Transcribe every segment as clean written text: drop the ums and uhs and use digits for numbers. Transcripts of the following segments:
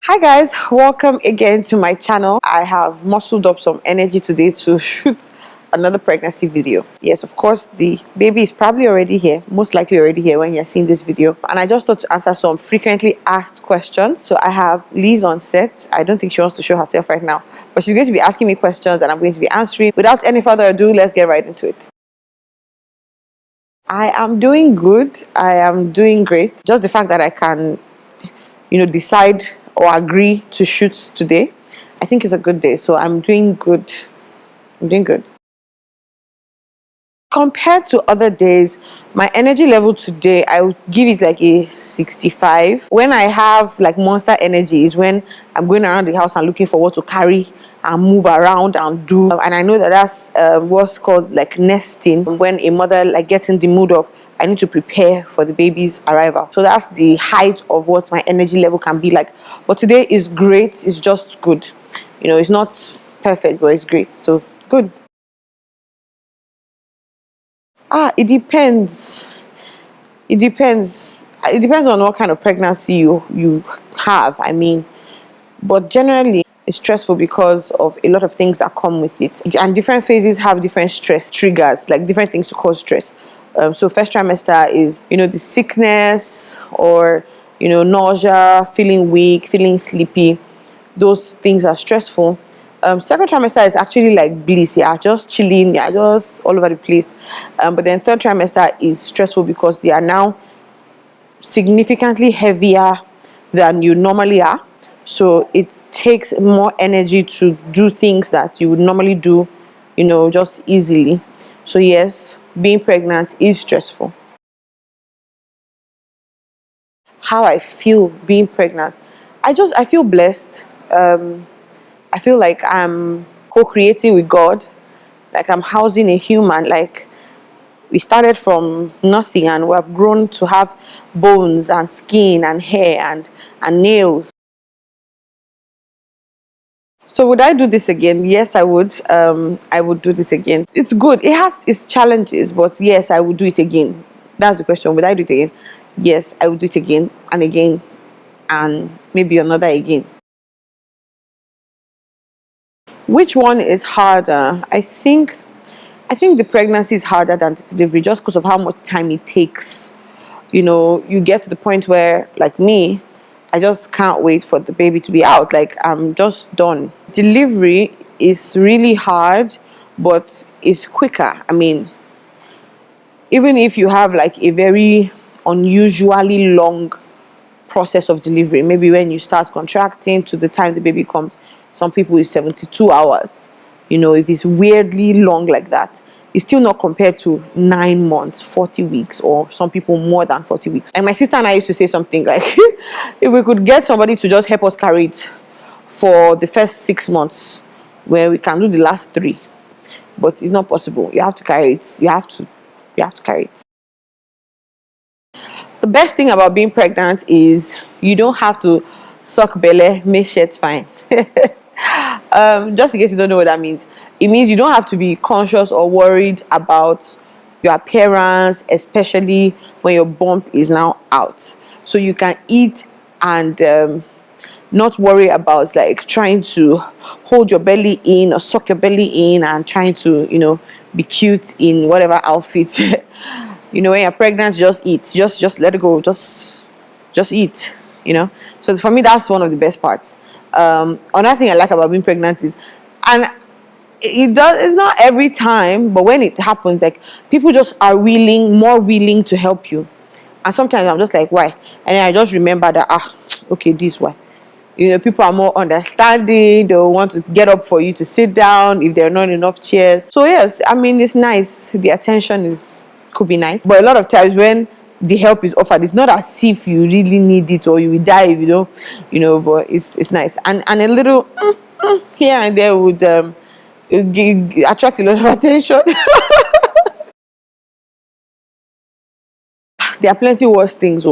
Hi guys, welcome again to my channel. I have muscled up some energy today to shoot another pregnancy video. Yes, of course, the baby is probably already here, most likely already here when you're seeing this video. And I just thought to answer some frequently asked questions. So I have Liz on set. I don't think she wants to show herself right now, but she's going to be asking me questions and I'm going to be answering. Without any further ado, let's get right into it. I am doing good. I am doing great. Just the fact that I can decide or agree to shoot today, I think it's a good day. So I'm doing good. I'm doing good. Compared to other days, my energy level today, I would give it like a 65. When I have like monster energy is when I'm going around the house and looking for what to carry and move around and do. And I know that that's what's called like nesting, when a mother like gets in the mood of I need to prepare for the baby's arrival. So that's the height of what my energy level can be like. But today is great. It's just good. It's not perfect, but it's great. So good. It depends. It depends. It depends on what kind of pregnancy you have. But generally it's stressful because of a lot of things that come with it. And different phases have different stress triggers, like different things to cause stress. So first trimester is, the sickness or, nausea, feeling weak, feeling sleepy. Those things are stressful. Second trimester is actually like bliss, just chilling, just all over the place. But then third trimester is stressful because they are now significantly heavier than you normally are. So it takes more energy to do things that you would normally do, just easily. So yes, being pregnant is stressful. How I feel being pregnant, I feel blessed. I feel like I'm co-creating with God, like I'm housing a human. Like we started from nothing and we have grown to have bones and skin and hair and nails. So would I do this again? Yes, I would. I would do this again. It's good. It has its challenges, but yes, I would do it again. That's the question. Would I do it again? Yes, I would do it again and again and maybe another again. Which one is harder? I think the pregnancy is harder than the delivery, just because of how much time it takes. You get to the point where, like me, I just can't wait for the baby to be out. Like I'm just done. Delivery is really hard, but it's quicker. Even if you have like a very unusually long process of delivery, maybe when you start contracting to the time the baby comes, some people is 72 hours. If it's weirdly long like that, it's still not compared to 9 months, 40 weeks, or some people more than 40 weeks. And my sister and I used to say something like, if we could get somebody to just help us carry it for the first 6 months, where we can do the last 3, but it's not possible. You have to carry it. You have to carry it. The best thing about being pregnant is you don't have to suck belly, make shit fine. Just in case you don't know what that means, it means you don't have to be conscious or worried about your appearance, especially when your bump is now out. So you can eat and not worry about like trying to hold your belly in or suck your belly in and trying to be cute in whatever outfit. When you're pregnant, just eat, just let it go, just eat. So for me, that's one of the best parts. Another thing I like about being pregnant is, and it's not every time, but when it happens, like people just are more willing to help you. And sometimes I'm just like, why? And then I just remember that, okay, this why. People are more understanding. They want to get up for you to sit down if there are not enough chairs. So yes, it's nice. The attention could be nice, but a lot of times when the help is offered, it's not as if you really need it or you will die if you don't. But it's nice, and a little here and there would attract a lot of attention. There are plenty worse things.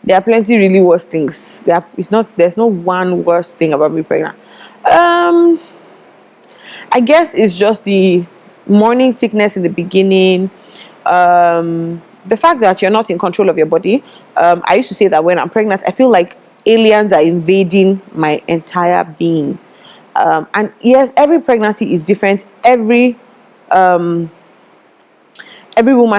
There are plenty really worse things. There's no one worse thing about being pregnant. I guess it's just the morning sickness in the beginning. The fact that you're not in control of your body. I used to say that when I'm pregnant, I feel like aliens are invading my entire being. And yes, every pregnancy is different. Every woman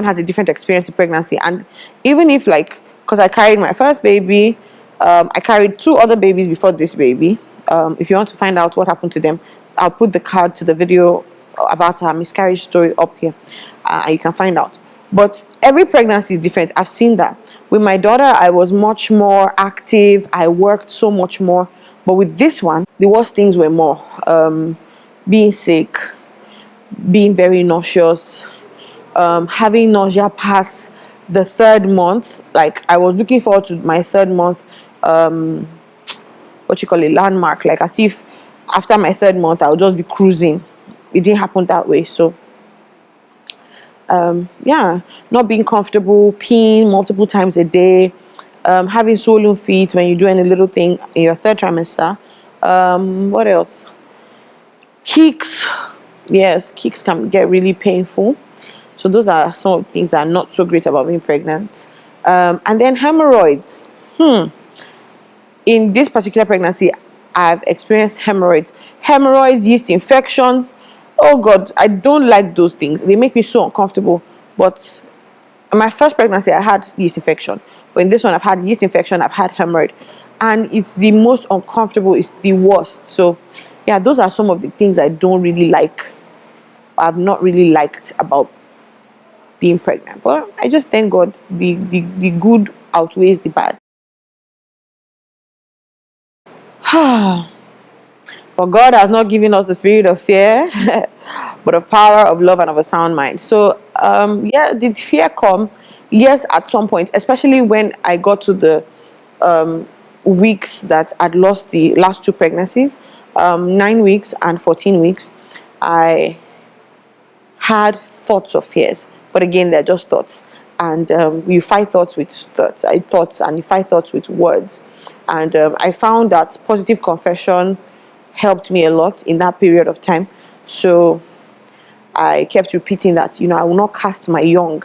has a different experience in pregnancy. And even if, like, because I carried my first baby, I carried two other babies before this baby. If you want to find out what happened to them, I'll put the card to the video about our miscarriage story up here, and you can find out. But every pregnancy is different. I've seen that. With my daughter, I was much more active. I worked so much more. But with this one, the worst things were more being sick, being very nauseous, having nausea past the third month. Like, I was looking forward to my third month, what you call a landmark, like as if after my third month I'll just be cruising. It didn't happen that way. So yeah, not being comfortable, peeing multiple times a day, having swollen feet when you do any little thing in your third trimester. What else? Kicks. Yes, kicks can get really painful. So those are some of the things that are not so great about being pregnant. And then hemorrhoids. In this particular pregnancy, I've experienced hemorrhoids, yeast infections. Oh God, I don't like those things. They make me so uncomfortable. But in my first pregnancy, I had yeast infection. But in this one, I've had yeast infection, I've had hemorrhoid. And it's the most uncomfortable, it's the worst. So yeah, those are some of the things I don't really like. I've not really liked about being pregnant. But I just thank God the good outweighs the bad. For God has not given us the spirit of fear, but of power, of love, and of a sound mind. So, yeah, did fear come? Yes, at some point, especially when I got to the weeks that I'd lost the last two pregnancies, 9 weeks and 14 weeks, I had thoughts of fears. But again, they're just thoughts. And you fight thoughts with thoughts, and you fight thoughts with words. And I found that positive confession helped me a lot in that period of time. So I kept repeating that, I will not cast my young.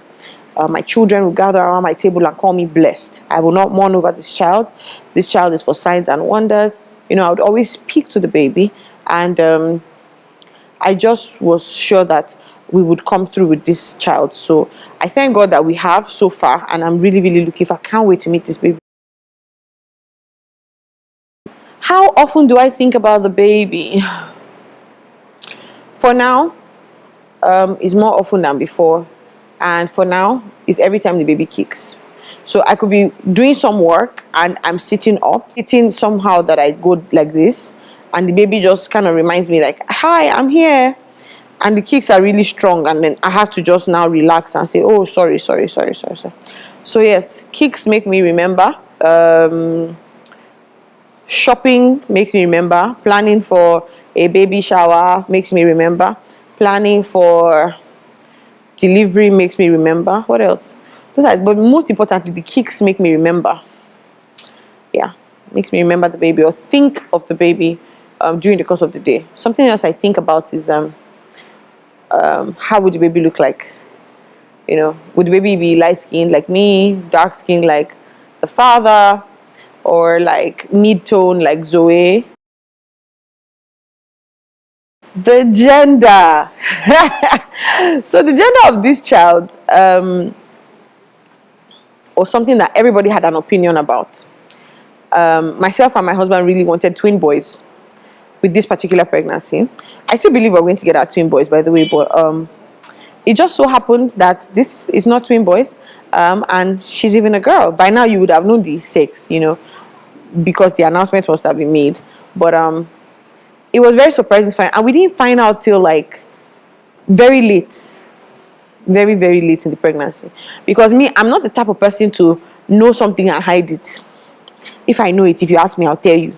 My children will gather around my table and call me blessed. I will not mourn over this child. This child is for signs and wonders. I would always speak to the baby. And I just was sure that we would come through with this child. So I thank God that we have so far. And I'm really, really looking for, I can't wait to meet this baby. How often do I think about the baby? For now, it's more often than before. And for now, it's every time the baby kicks. So I could be doing some work and I'm sitting up, sitting somehow that I go like this. And the baby just kind of reminds me like, hi, I'm here. And the kicks are really strong. And then I have to just now relax and say, oh, sorry. So yes, kicks make me remember. Shopping makes me remember. Planning for a baby shower makes me remember. Planning for delivery makes me remember. What else? But most importantly, the kicks make me remember. Yeah, makes me remember the baby or think of the baby during the course of the day. Something else I think about is how would the baby look like? Would the baby be light skinned like me, dark skinned like the father, or like mid-tone like Zoe? The gender. So the gender of this child was something that everybody had an opinion about. Myself and my husband really wanted twin boys with this particular pregnancy. I still believe we're going to get our twin boys, by the way, but it just so happened that this is not twin boys, and she's even a girl. By now you would have known the sex, because the announcement must have been made. But it was very surprising to find, and we didn't find out till like very late, very, very late in the pregnancy. Because me, I'm not the type of person to know something and hide it. If I know it, if you ask me, I'll tell you.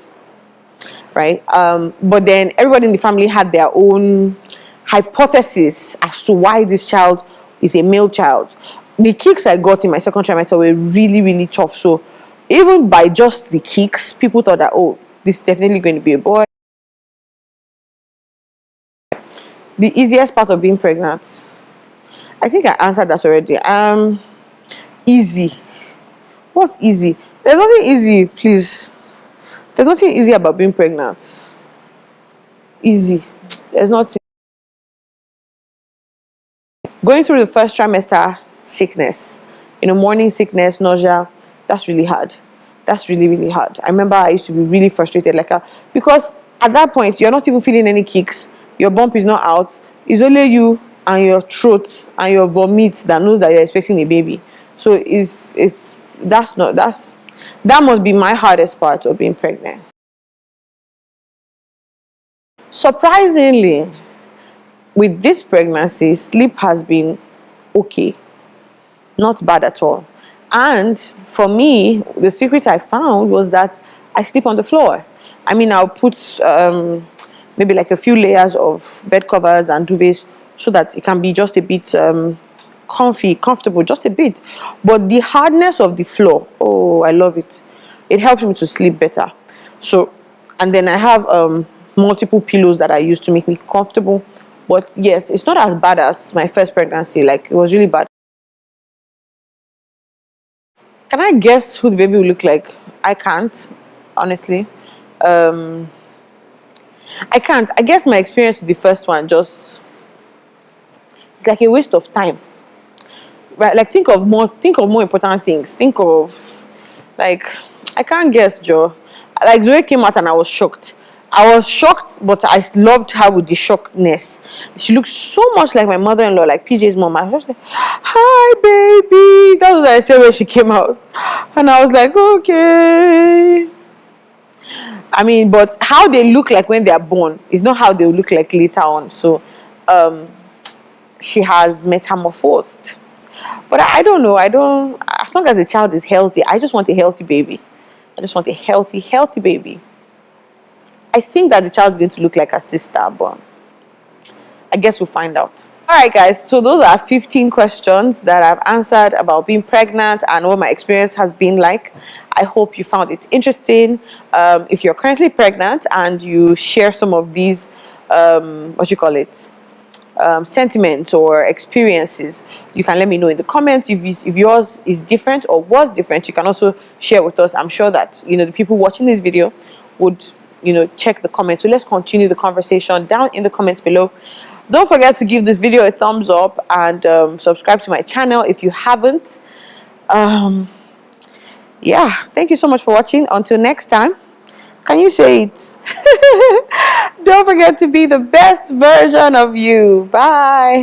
Right? But then everybody in the family had their own hypothesis as to why this child is a male child. The kicks I got in my second trimester were really, really tough. So even by just the kicks, people thought that, oh, this is definitely going to be a boy. The easiest part of being pregnant, I think I answered that already. Easy. What's easy? There's nothing easy, please. There's nothing easy about being pregnant. Easy. There's nothing. Going through the first trimester sickness, morning sickness, nausea, that's really hard. That's really, really hard. I remember I used to be really frustrated, because at that point, you're not even feeling any kicks. Your bump is not out. It's only you and your throat and your vomit that knows that you're expecting a baby. So that must be my hardest part of being pregnant. Surprisingly, with this pregnancy, sleep has been okay, not bad at all. And for me, the secret I found was that I sleep on the floor. I mean, I'll put maybe like a few layers of bed covers and duvets so that it can be just a bit comfortable, just a bit. But the hardness of the floor, oh, I love it. It helps me to sleep better. So, and then I have multiple pillows that I use to make me comfortable. But yes, it's not as bad as my first pregnancy. Like, it was really bad. Can I guess who the baby will look like? I can't, honestly. I can't. I guess my experience with the first one it's like a waste of time. Right? Like, think of more important things. Think of, like, I can't guess, Joe. Like, Zoe came out and I was shocked. But I loved her with the shockedness. She looked so much like my mother-in-law, like PJ's mom. I was like, "Hi, baby." That was what I said when she came out, and I was like, "Okay." I mean, but how they look like when they are born is not how they will look like later on. So, she has metamorphosed. But I don't know. I don't. As long as the child is healthy, I just want a healthy baby. I just want a healthy baby. I think that the child's going to look like her sister, but I guess we'll find out. All right, guys. So those are 15 questions that I've answered about being pregnant and what my experience has been like. I hope you found it interesting. If you're currently pregnant and you share some of these, sentiments or experiences, you can let me know in the comments. If yours is different or was different, you can also share with us. I'm sure that the people watching this video would check the comments. So let's continue the conversation down in the comments below. Don't forget to give this video a thumbs up and subscribe to my channel if you haven't. Yeah, thank you so much for watching. Until next time, can you say it? Don't forget to be the best version of you. Bye.